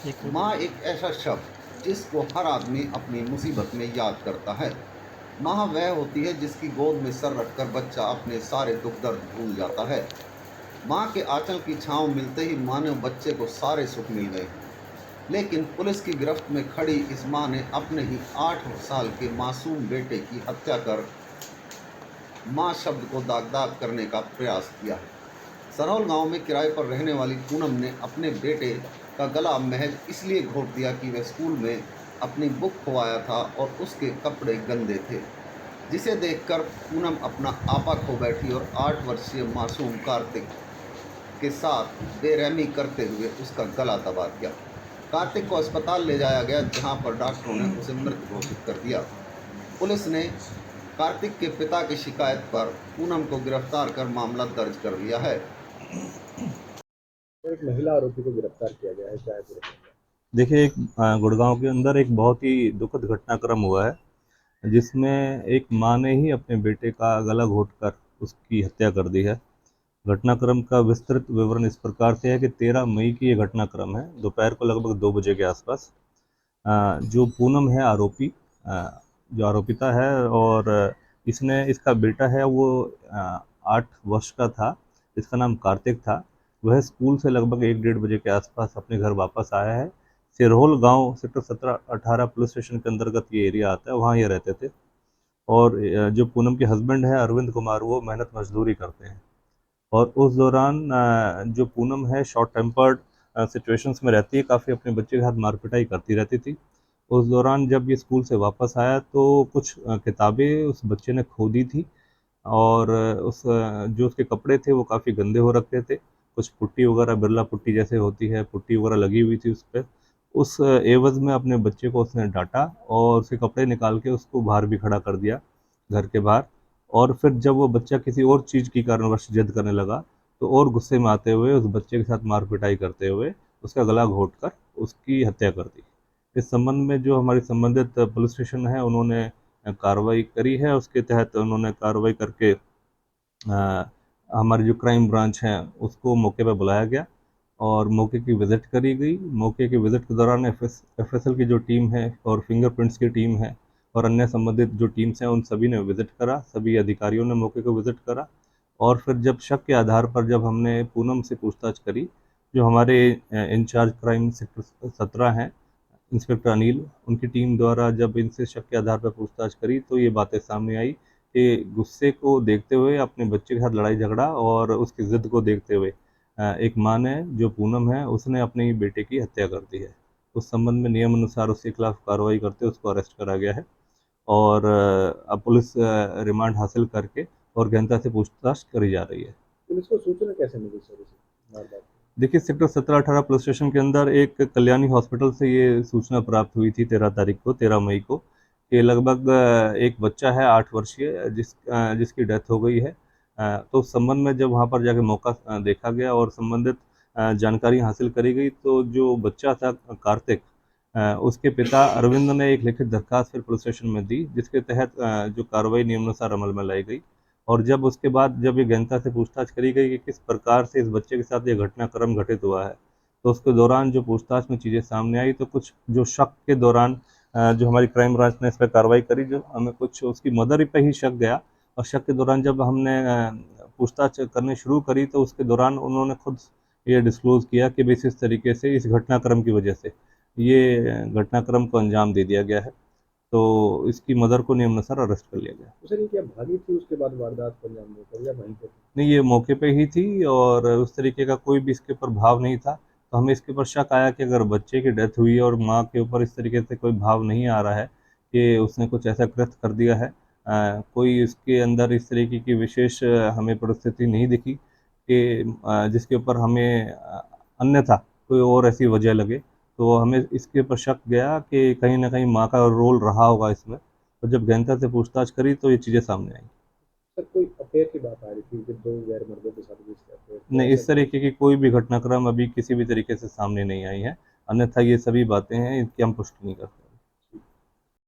माँ एक ऐसा शब्द जिसको हर आदमी अपनी मुसीबत में याद करता है। माँ वह होती है जिसकी गोद में सर रखकर बच्चा अपने सारे दुख दर्द भूल जाता है। माँ के आंचल की छांव मिलते ही मानो बच्चे को सारे सुख मिल गए हों। लेकिन पुलिस की गिरफ्त में खड़ी इस माँ ने अपने ही 8 साल के मासूम बेटे की हत्या कर माँ शब्द को दाग करने का प्रयास किया है। सरौल गांव में किराए पर रहने वाली पूनम ने अपने बेटे का गला महज इसलिए घोंट दिया कि वह स्कूल में अपनी बुक खो था और उसके कपड़े गंदे थे, जिसे देखकर पूनम अपना आपा खो बैठी और 8 वर्षीय मासूम कार्तिक के साथ बेरहमी करते हुए उसका गला दबा दिया। कार्तिक को अस्पताल ले जाया गया, जहां पर डॉक्टरों ने उसे मृत घोषित कर दिया। पुलिस ने कार्तिक के पिता की शिकायत पर पूनम को गिरफ्तार कर मामला दर्ज कर लिया है। तो एक महिला आरोपी को गिरफ्तार किया गया है चायपुर में। देखिए, एक गुड़गांव के अंदर एक बहुत ही दुखद घटनाक्रम हुआ है, जिसमें एक माँ ने ही अपने बेटे का गला घोंटकर उसकी हत्या कर दी है। घटनाक्रम का विस्तृत विवरण इस प्रकार से है कि 13 मई की ये घटनाक्रम है, दोपहर को लगभग 2 बजे के आसपास। जो पूनम है आरोपी, जो आरोपिता है, और इसका बेटा है वो 8 वर्ष का था, इसका नाम कार्तिक था। वह स्कूल से लगभग 1-1:30 बजे के आसपास अपने घर वापस आया है। सिरहोल गांव सेक्टर 17-18 पुलिस स्टेशन के अंतर्गत ये एरिया आता है, वहाँ ये रहते थे। और जो पूनम के हस्बैंड है अरविंद कुमार, वो मेहनत मजदूरी करते हैं। और उस दौरान जो पूनम है शॉर्ट टेम्पर्ड सिचुएशंस में रहती है, काफ़ी अपने बच्चे के साथ मारपिटाई करती रहती थी। उस दौरान जब ये स्कूल से वापस आया तो कुछ किताबें उस बच्चे ने खो दी थी, और जो उसके कपड़े थे वो काफ़ी गंदे हो रखे थे। कुछ पुट्टी वगैरह, बिरला पुट्टी जैसे होती है, पुट्टी वगैरह लगी हुई थी उस पे। उस एवज़ में अपने बच्चे को उसने डाँटा और उसके कपड़े निकाल के उसको बाहर भी खड़ा कर दिया, घर के बाहर। और फिर जब वो बच्चा किसी और चीज़ की कारणवश ज़िद करने लगा, तो और गुस्से में आते हुए उस बच्चे के साथ मार-पिटाई करते हुए उसका गला घोंटकर उसकी हत्या कर दी। इस संबंध में जो हमारी संबंधित पुलिस स्टेशन है, उन्होंने कार्रवाई करी है। उसके तहत उन्होंने कार्रवाई करके हमारी जो क्राइम ब्रांच है उसको मौके पे बुलाया गया और मौके की विज़िट करी गई। मौके की विज़िट के दौरान एफएसएल की जो टीम है और फिंगरप्रिंट्स की टीम है और अन्य संबंधित जो टीम्स हैं, उन सभी ने विज़िट करा, सभी अधिकारियों ने मौके को विज़िट करा। और फिर जब शक के आधार पर जब हमने पूनम से पूछताछ करी, जो हमारे इंचार्ज क्राइम सेक्टर 17 हैं, इंस्पेक्टर अनिल, उनकी टीम द्वारा जब इनसे शक के आधार पर पूछताछ करी तो ये बातें सामने आई कि गुस्से को देखते हुए, अपने बच्चे के साथ लड़ाई झगड़ा और उसकी ज़िद को देखते हुए एक माँ ने, जो पूनम है, उसने अपने ही बेटे की हत्या कर दी है। उस संबंध में नियम अनुसार उसके खिलाफ कार्रवाई करते उसको अरेस्ट करा गया है और अब पुलिस रिमांड हासिल करके और गहनता से पूछताछ करी जा रही है। पुलिस को सूचना कैसे मिली सर इसे वारदात की? देखिए, सेक्टर 17-18 पुलिस स्टेशन के अंदर एक कल्याणी हॉस्पिटल से ये सूचना प्राप्त हुई थी 13 मई को, कि लगभग एक बच्चा है 8 वर्षीय जिसकी डेथ हो गई है। तो उस संबंध में जब वहाँ पर जाके मौका देखा गया और संबंधित जानकारी हासिल करी गई, तो जो बच्चा था कार्तिक, उसके पिता अरविंद ने एक लिखित दरखास्त फिर पुलिस स्टेशन में दी, जिसके तहत जो कार्रवाई नियमानुसार अमल में लाई गई। और जब उसके बाद जब ये गहनता से पूछताछ करी गई कि किस प्रकार से इस बच्चे के साथ ये घटनाक्रम घटित हुआ है, तो उसके दौरान जो पूछताछ में चीज़ें सामने आई, तो कुछ जो शक के दौरान जो हमारी क्राइम ब्रांच ने इस पर कार्रवाई करी, जो हमें कुछ उसकी मदर पे ही शक गया। और शक के दौरान जब हमने पूछताछ करनी शुरू करी, तो उसके दौरान उन्होंने खुद ये डिस्क्लोज़ किया कि बेस इस तरीके से इस घटनाक्रम की वजह से ये घटनाक्रम को अंजाम दे दिया गया है। तो इसकी मदर को नियमानुसार अरेस्ट कर लिया गया। तो सर ये क्या भागी थी उसके बाद वारदात को अंजाम देकर या वहीं पे थी? नहीं, ये मौके पे ही थी और उस तरीके का कोई भी इसके ऊपर भाव नहीं था। तो हमें इसके ऊपर शक आया कि अगर बच्चे की डेथ हुई है और माँ के ऊपर इस तरीके से कोई भाव नहीं आ रहा है कि उसने कुछ ऐसा कृत्य कर दिया है, कोई इसके अंदर इस तरीके की विशेष हमें परिस्थिति नहीं दिखी कि जिसके ऊपर हमें अन्यथा कोई और ऐसी वजह लगे। तो हमें इसके ऊपर शक गया कि कहीं न कहीं माँ का रोल रहा होगा इसमें। तो जब गहनता से पूछताछ करी तो ये चीज़ें सामने आई। सर कोई अफेयर की बात आ रही थी कि दो गैर मर्दों के साथ भी इसके अफेयर थे, नहीं, ऐसा इस कुछ? तरीके की कोई भी घटनाक्रम अभी किसी भी तरीके से सामने नहीं आई है। अन्यथा ये सभी बातें हैं, इनकी हम पुष्टि नहीं करते।